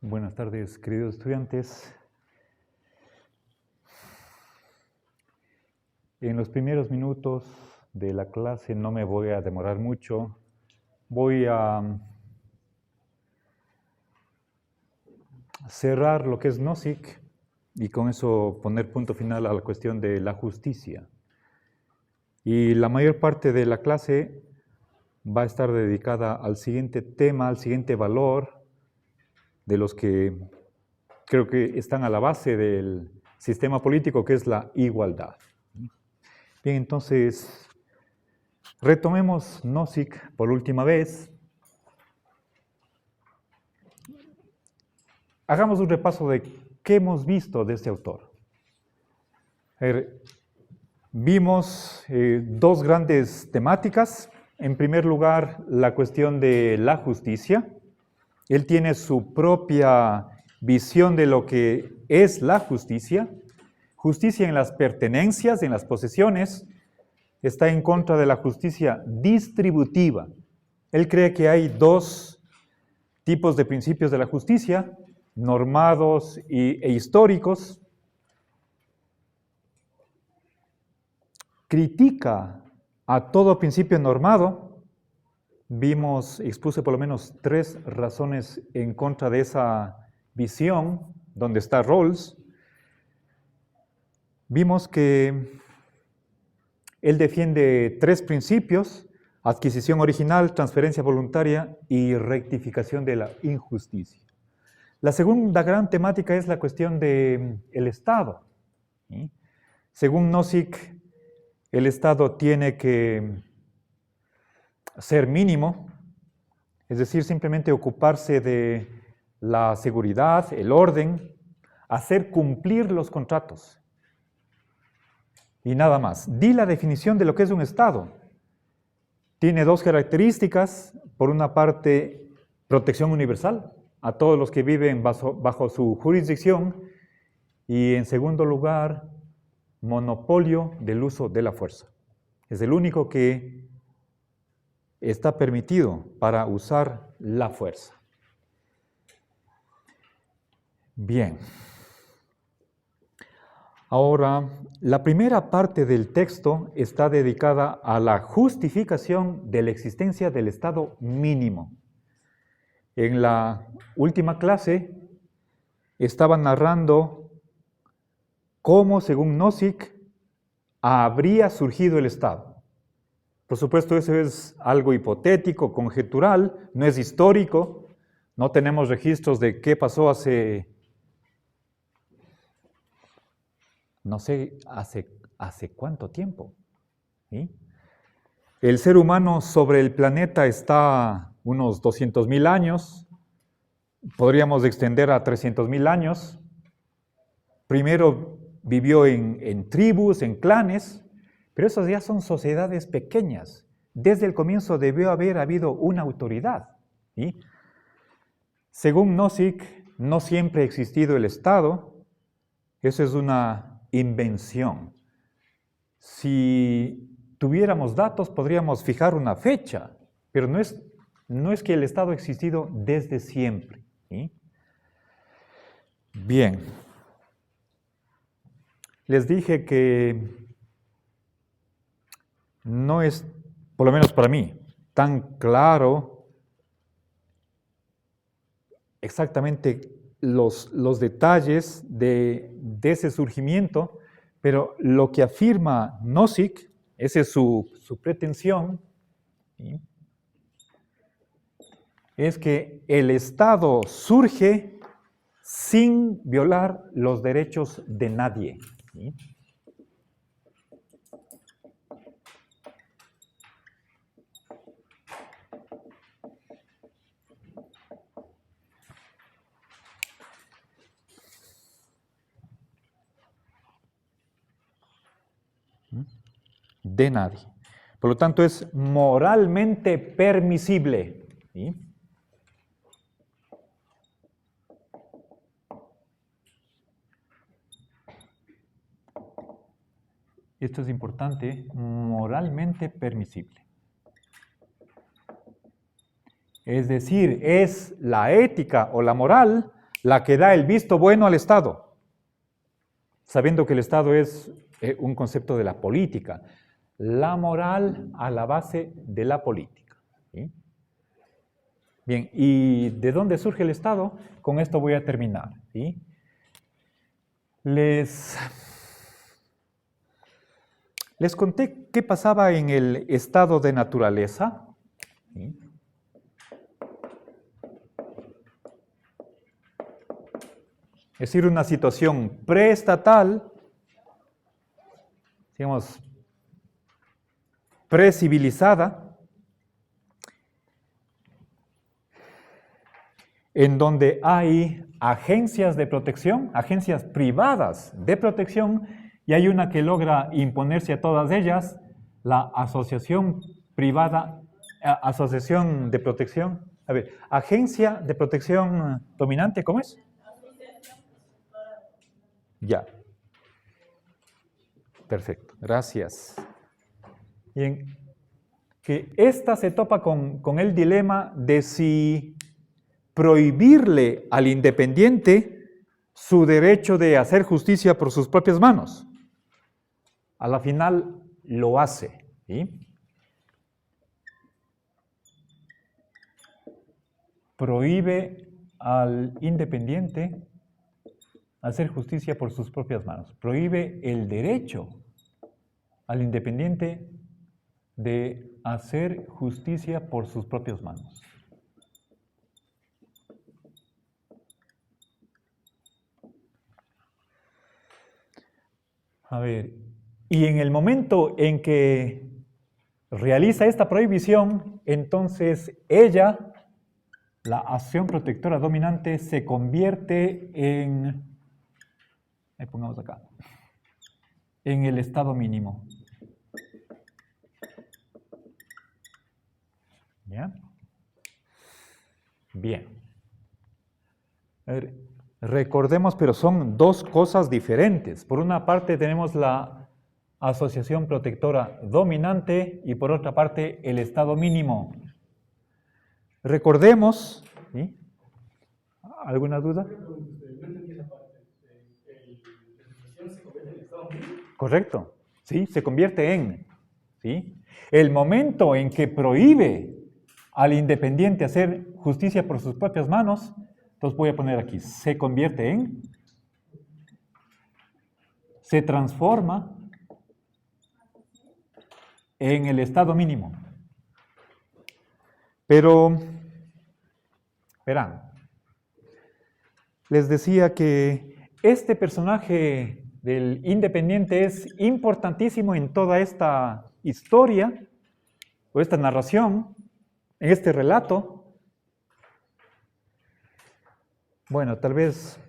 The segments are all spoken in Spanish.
Buenas tardes, queridos estudiantes. En los primeros minutos de la clase no me voy a demorar mucho. Voy a cerrar lo que es Nozick y con eso poner punto final a la cuestión de la justicia. Y la mayor parte de la clase va a estar dedicada al siguiente tema, al siguiente valor de los que creo que están a la base del sistema político, que es la igualdad. Bien, entonces, retomemos Nozick por última vez. Hagamos un repaso de qué hemos visto de este autor. Vimos dos grandes temáticas. En primer lugar, la cuestión de la justicia. Él tiene su propia visión de lo que es la justicia. Justicia en las pertenencias, en las posesiones. Está en contra de la justicia distributiva. Él cree que hay dos tipos de principios de la justicia, normados e históricos. Critica a todo principio normado. Expuse por lo menos 3 razones en contra de esa visión, donde está Rawls. Vimos que él defiende 3 principios: adquisición original, transferencia voluntaria y rectificación de la injusticia. La segunda gran temática es la cuestión del Estado. ¿Sí? Según Nozick, el Estado tiene que ser mínimo, es decir, simplemente ocuparse de la seguridad, el orden, hacer cumplir los contratos. Y nada más. Di la definición de lo que es un Estado. Tiene 2 características. Por una parte, protección universal a todos los que viven bajo su jurisdicción. Y en segundo lugar, monopolio del uso de la fuerza. Es el único que está permitido para usar la fuerza. Bien. Ahora, la primera parte del texto está dedicada a la justificación de la existencia del Estado mínimo. En la última clase estaba narrando cómo, según Nozick, habría surgido el Estado. Por supuesto, eso es algo hipotético, conjetural, no es histórico. No tenemos registros de qué pasó hace cuánto tiempo. ¿Sí? El ser humano sobre el planeta está unos 200.000 años. Podríamos extender a 300.000 años. Primero vivió en tribus, en clanes, pero esas ya son sociedades pequeñas. Desde el comienzo debió haber habido una autoridad. ¿Sí? Según Nozick, no siempre ha existido el Estado. Eso es una invención. Si tuviéramos datos, podríamos fijar una fecha, pero no es que el Estado ha existido desde siempre. ¿Sí? Bien. Les dije que no es, por lo menos para mí, tan claro exactamente los detalles de ese surgimiento, pero lo que afirma Nozick, esa es su pretensión, ¿sí? Es que el Estado surge sin violar los derechos de nadie. ¿Sí? De nadie. Por lo tanto, es moralmente permisible. ¿Sí? Esto es importante, moralmente permisible. Es decir, es la ética o la moral la que da el visto bueno al Estado, sabiendo que el Estado es un concepto de la política, la moral a la base de la política. ¿Sí? Bien, ¿y de dónde surge el Estado? Con esto voy a terminar. ¿Sí? Les conté qué pasaba en el estado de naturaleza. ¿Sí? Es decir, una situación preestatal, digamos, precivilizada, en donde hay agencias de protección, agencias privadas de protección, y hay una que logra imponerse a todas ellas, la Asociación Privada, Asociación de Protección, a ver, Agencia de Protección Dominante, ¿cómo es? Ya. Perfecto, gracias. Bien, que esta se topa con el dilema de si prohibirle al independiente su derecho de hacer justicia por sus propias manos. A la final lo hace. ¿Sí? Prohíbe al independiente hacer justicia por sus propias manos. Prohíbe el derecho al independiente de hacer justicia por sus propias manos. A ver, y en el momento en que realiza esta prohibición, entonces ella, la acción protectora dominante, se convierte en, pongamos acá, en el estado mínimo. ¿Ya? Bien. A ver, recordemos, pero son dos cosas diferentes. Por una parte tenemos la asociación protectora dominante y por otra parte el estado mínimo. Recordemos, ¿sí? ¿Alguna duda? Correcto, sí, se convierte en, ¿sí? El momento en que prohíbe al independiente hacer justicia por sus propias manos, entonces voy a poner aquí, se convierte en, se transforma en el estado mínimo. Pero, verán, les decía que este personaje del independiente es importantísimo en toda esta historia, o esta narración, en este relato. Bueno, tal vez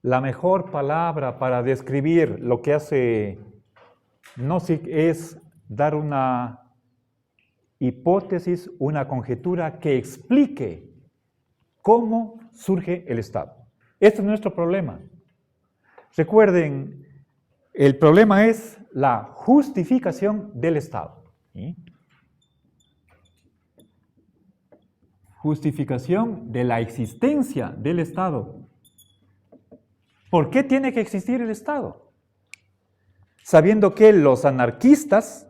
la mejor palabra para describir lo que hace Nozick es dar una hipótesis, una conjetura que explique cómo surge el Estado. Este es nuestro problema. Recuerden, el problema es la justificación del Estado. ¿Sí? Justificación de la existencia del Estado. ¿Por qué tiene que existir el Estado? Sabiendo que los anarquistas,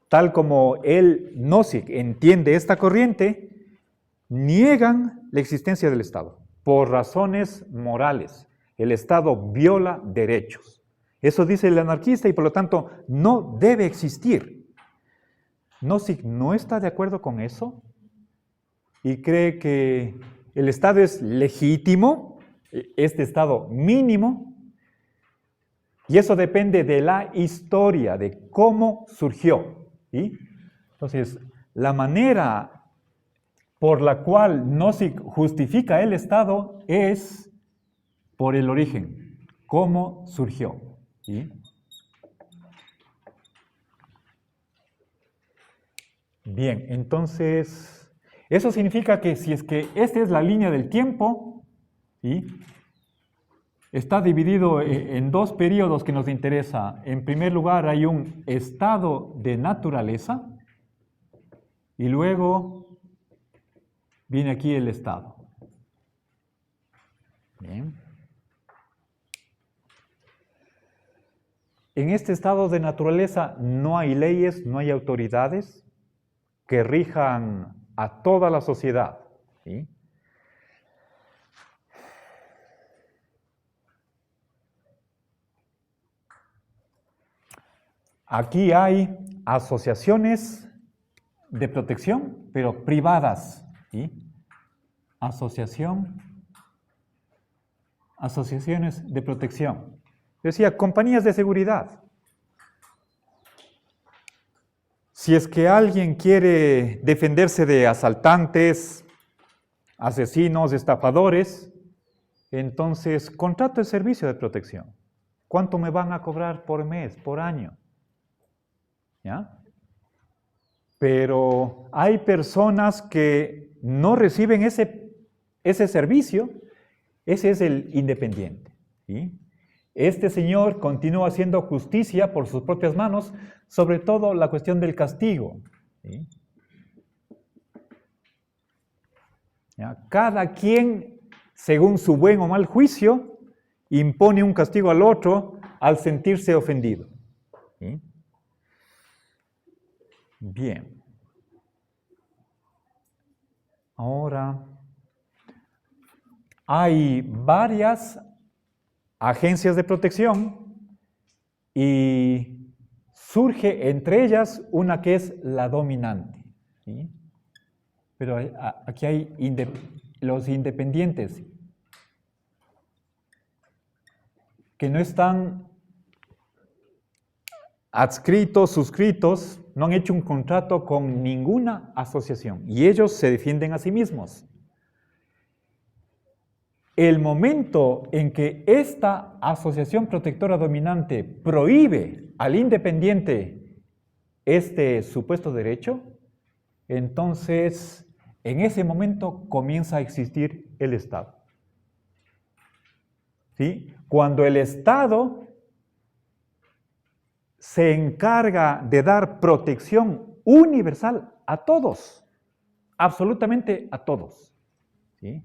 tal como el Nozick entiende esta corriente, niegan la existencia del Estado por razones morales. El Estado viola derechos. Eso dice el anarquista y por lo tanto no debe existir. Nozick no está de acuerdo con eso y cree que el Estado es legítimo, este Estado mínimo, y eso depende de la historia, de cómo surgió. ¿Sí? Entonces, la manera por la cual Nozick justifica el Estado es por el origen, cómo surgió. ¿Sí? Bien, entonces, eso significa que si es que esta es la línea del tiempo, ¿sí? Está dividido en dos periodos que nos interesa. En primer lugar, hay un estado de naturaleza y luego Viene aquí el Estado. Bien. En este estado de naturaleza no hay leyes, no hay autoridades que rijan a toda la sociedad. ¿Sí? Aquí hay asociaciones de protección, pero privadas. ¿Sí? Asociaciones de protección. Decía, compañías de seguridad. Si es que alguien quiere defenderse de asaltantes, asesinos, estafadores, entonces contrato el servicio de protección. ¿Cuánto me van a cobrar por mes, por año? ¿Ya? Pero hay personas que no reciben ese servicio. Ese es el independiente. ¿Sí? Este señor continúa haciendo justicia por sus propias manos, sobre todo la cuestión del castigo. ¿Sí? ¿Ya? Cada quien, según su buen o mal juicio, impone un castigo al otro al sentirse ofendido. ¿Sí? Bien. Ahora, hay varias agencias de protección y surge entre ellas una que es la dominante. ¿Sí? Pero aquí hay los independientes que no están adscritos, suscritos, no han hecho un contrato con ninguna asociación y ellos se defienden a sí mismos. El momento en que esta asociación protectora dominante prohíbe al independiente este supuesto derecho, entonces en ese momento comienza a existir el Estado. ¿Sí? Cuando el Estado se encarga de dar protección universal a todos, absolutamente a todos. ¿Sí?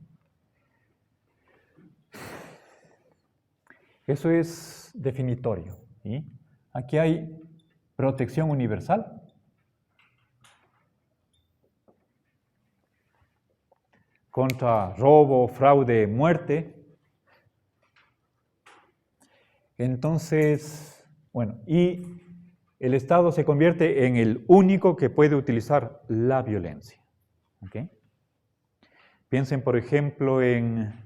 Eso es definitorio. ¿Sí? Aquí hay protección universal. Contra robo, fraude, muerte. Entonces, bueno, y el Estado se convierte en el único que puede utilizar la violencia. ¿Okay? Piensen, por ejemplo, en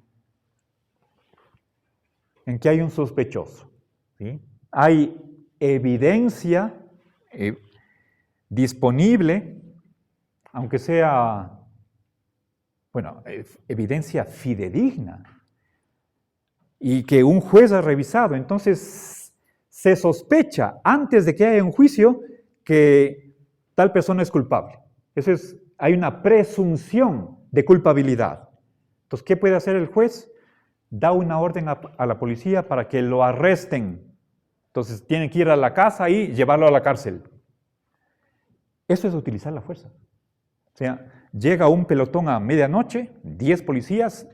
que hay un sospechoso. ¿Sí? Hay evidencia disponible, aunque sea, bueno, evidencia fidedigna, y que un juez ha revisado. Entonces, se sospecha antes de que haya un juicio que tal persona es culpable. Eso es, hay una presunción de culpabilidad. Entonces, ¿qué puede hacer el juez? Da una orden a la policía para que lo arresten. Entonces, tienen que ir a la casa y llevarlo a la cárcel. Eso es utilizar la fuerza. O sea, llega un pelotón a medianoche, 10 policías,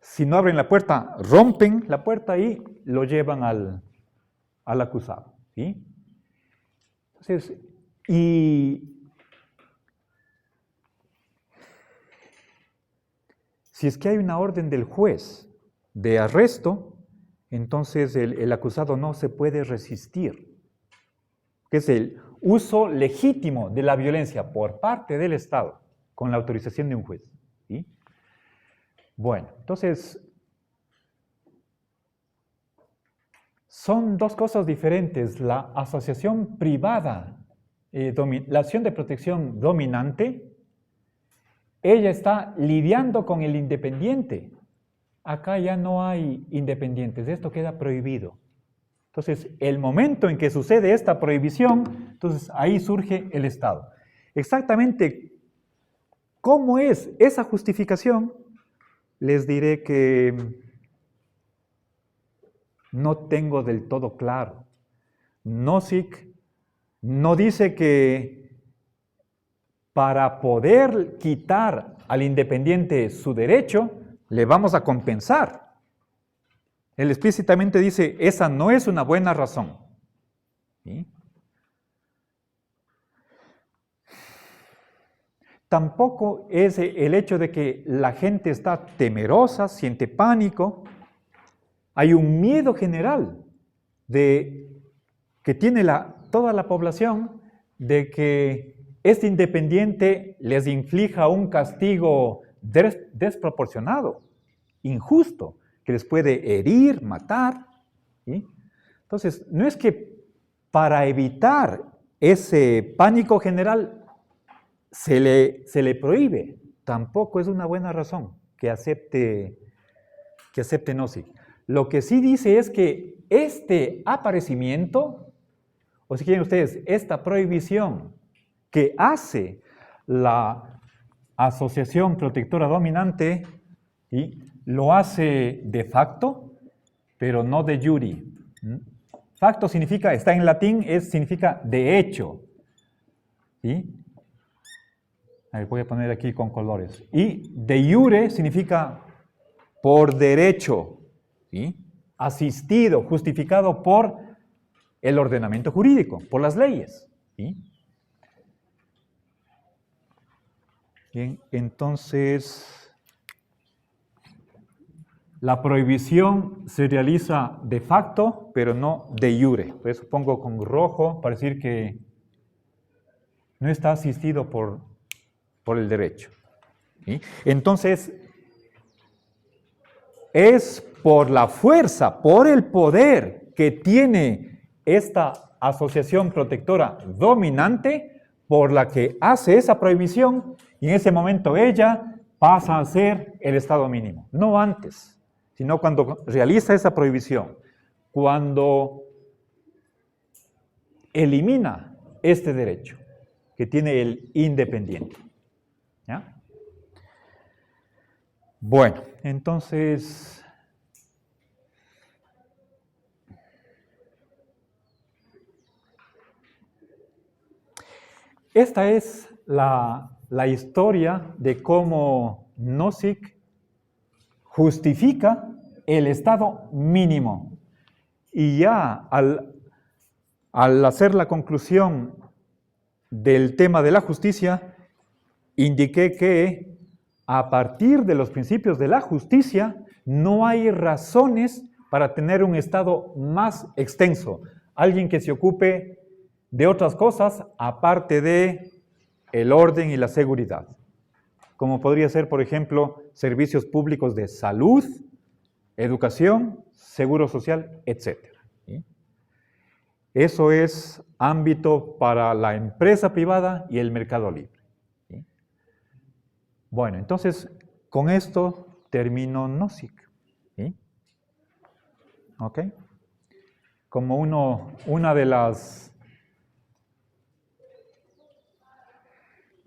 si no abren la puerta, rompen la puerta y lo llevan al acusado. ¿Sí? Entonces, y si es que hay una orden del juez de arresto, entonces el acusado no se puede resistir. Que es el uso legítimo de la violencia por parte del Estado con la autorización de un juez. ¿Sí? Bueno, entonces, son dos cosas diferentes. La asociación privada, la acción de protección dominante, ella está lidiando con el independiente. Acá ya no hay independientes, esto queda prohibido. Entonces, el momento en que sucede esta prohibición, entonces ahí surge el Estado. Exactamente cómo es esa justificación, les diré que no tengo del todo claro. Nozick no dice que para poder quitar al independiente su derecho, le vamos a compensar. Él explícitamente dice, esa no es una buena razón. ¿Sí? Tampoco es el hecho de que la gente está temerosa, siente pánico. Hay un miedo general que tiene toda la población de que este independiente les inflija un castigo desproporcionado, injusto, que les puede herir, matar. ¿Sí? Entonces, no es que para evitar ese pánico general se le prohíbe, tampoco es una buena razón que acepte Nozick. Lo que sí dice es que este aparecimiento, o si quieren ustedes, esta prohibición que hace la asociación protectora dominante, ¿sí?, lo hace de facto, pero no de jure. Facto significa, está en latín, significa de hecho. ¿Sí? A ver, voy a poner aquí con colores. Y de jure significa por derecho, ¿sí?, asistido, justificado por el ordenamiento jurídico, por las leyes. ¿Sí? Bien, entonces la prohibición se realiza de facto, pero no de jure. Por eso pongo con rojo para decir que no está asistido por el derecho. ¿Sí? Entonces, es por la fuerza, por el poder que tiene esta asociación protectora dominante, por la que hace esa prohibición, y en ese momento ella pasa a ser el estado mínimo, no antes, sino cuando realiza esa prohibición, cuando elimina este derecho que tiene el independiente. ¿Ya? Bueno, entonces, esta es la historia de cómo Nozick justifica el estado mínimo. Y ya al hacer la conclusión del tema de la justicia, indiqué que a partir de los principios de la justicia no hay razones para tener un estado más extenso, alguien que se ocupe de otras cosas aparte de el orden y la seguridad, como podría ser, por ejemplo, servicios públicos de salud, educación, seguro social, etc. ¿Sí? Eso es ámbito para la empresa privada y el mercado libre. ¿Sí? Bueno, entonces, con esto termino Nozick. ¿Sí? ¿Ok? Como una de las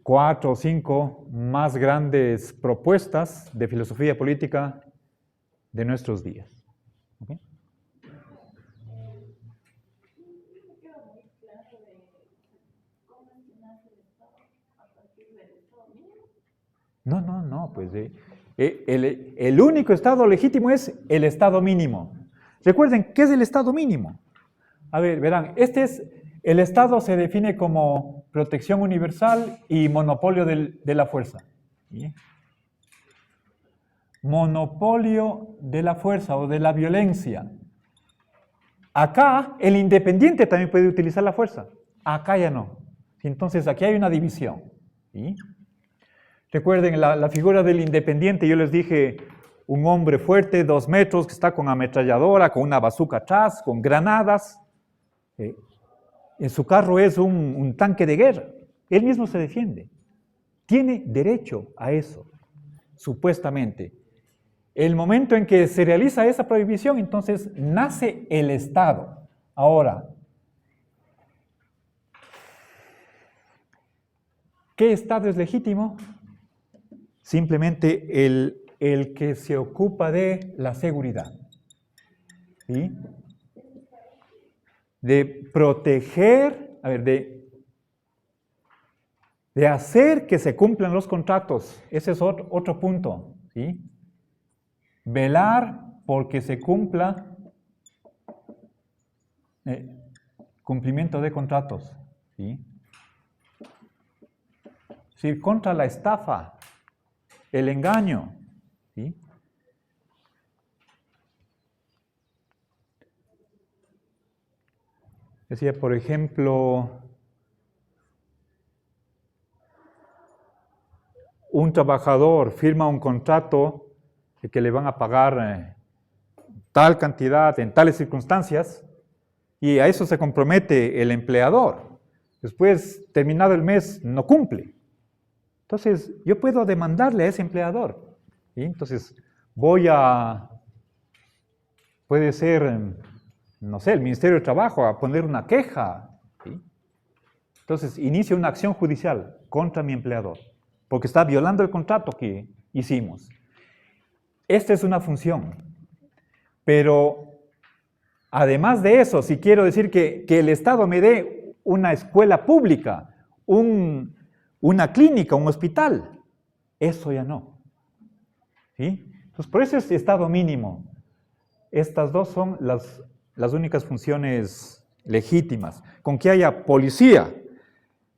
4 o 5 más grandes propuestas de filosofía política de nuestros días. ¿Okay? No, pues el único estado legítimo es el estado mínimo. Recuerden, ¿qué es el estado mínimo? A ver, verán, el estado se define como protección universal y monopolio de la fuerza. ¿Sí? Monopolio de la fuerza o de la violencia. Acá el independiente también puede utilizar la fuerza, acá ya no. Entonces aquí hay una división. ¿Sí? Recuerden la figura del independiente, yo les dije, un hombre fuerte, 2 metros, que está con ametralladora, con una bazooka atrás, con granadas. En su carro es un tanque de guerra. Él mismo se defiende. Tiene derecho a eso, supuestamente. El momento en que se realiza esa prohibición, entonces nace el Estado. Ahora, ¿qué Estado es legítimo? Simplemente el que se ocupa de la seguridad. ¿Sí? De proteger, de hacer que se cumplan los contratos. Ese es otro punto, ¿sí? Velar porque se cumpla cumplimiento de contratos, ¿sí? Sí, contra la estafa, el engaño, ¿sí? Decía, por ejemplo, un trabajador firma un contrato de que le van a pagar tal cantidad en tales circunstancias y a eso se compromete el empleador. Después, terminado el mes, no cumple. Entonces, yo puedo demandarle a ese empleador. ¿Sí? Entonces, puede ser, no sé, el Ministerio de Trabajo a poner una queja. ¿Sí? Entonces, inicia una acción judicial contra mi empleador, porque está violando el contrato que hicimos. Esta es una función, pero además de eso, si quiero decir que el Estado me dé una escuela pública, una clínica, un hospital, eso ya no. ¿Sí? Entonces, por eso es Estado mínimo. Estas dos son las únicas funciones legítimas. Con que haya policía,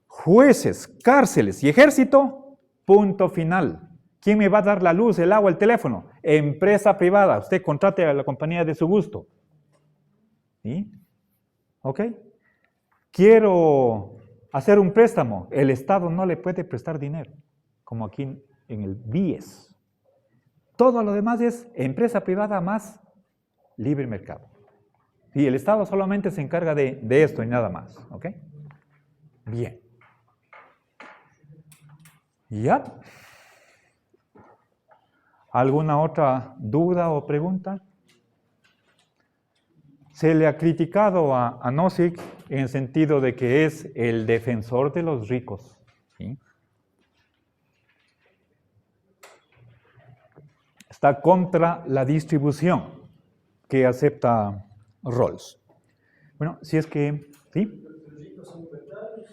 jueces, cárceles y ejército, punto final. ¿Quién me va a dar la luz, el agua, el teléfono? Empresa privada. Usted contrate a la compañía de su gusto. ¿Sí? ¿Ok? Quiero hacer un préstamo. El Estado no le puede prestar dinero, como aquí en el BIES. Todo lo demás es empresa privada más libre mercado. Y el Estado solamente se encarga de esto y nada más. ¿Ok? Bien. ¿Ya? ¿Alguna otra duda o pregunta? Se le ha criticado a Nozick en el sentido de que es el defensor de los ricos. ¿Sí? Está contra la distribución que acepta Rawls. Bueno, si es que, ¿sí? ¿Los ricos son libertarios?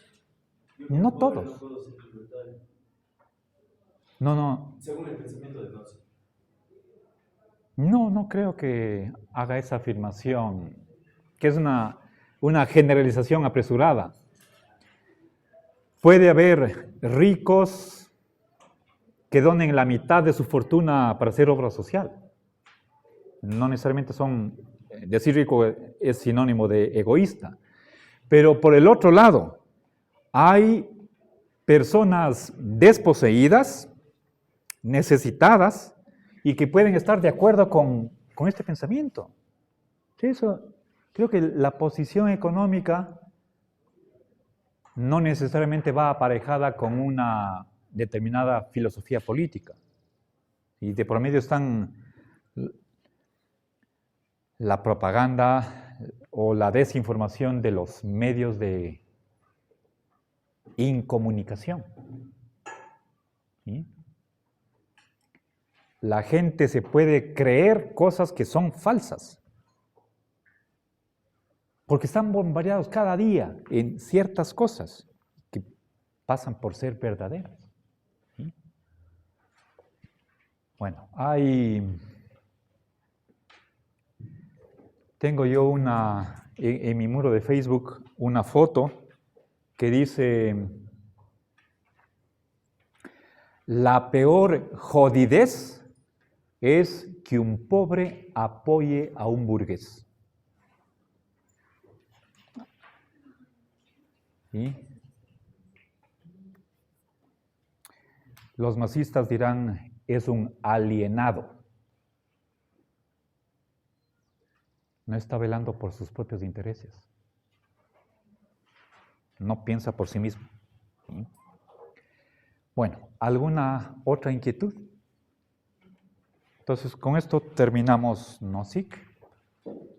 No todos. No. Según el pensamiento de Nozick. No creo que haga esa afirmación, que es una generalización apresurada. Puede haber ricos que donen la mitad de su fortuna para hacer obra social. No necesariamente decir rico es sinónimo de egoísta. Pero por el otro lado, hay personas desposeídas, necesitadas, y que pueden estar de acuerdo con este pensamiento. Eso, creo que la posición económica no necesariamente va aparejada con una determinada filosofía política. Y de por medio están la propaganda o la desinformación de los medios de incomunicación. ¿Sí? La gente se puede creer cosas que son falsas, porque están bombardeados cada día en ciertas cosas que pasan por ser verdaderas. ¿Sí? Bueno, tengo yo en mi muro de Facebook una foto que dice: la peor jodidez es que un pobre apoye a un burgués. ¿Sí? Los marxistas dirán, es un alienado. No está velando por sus propios intereses. No piensa por sí mismo. ¿Sí? Bueno, ¿alguna otra inquietud? Entonces, con esto terminamos Nozick.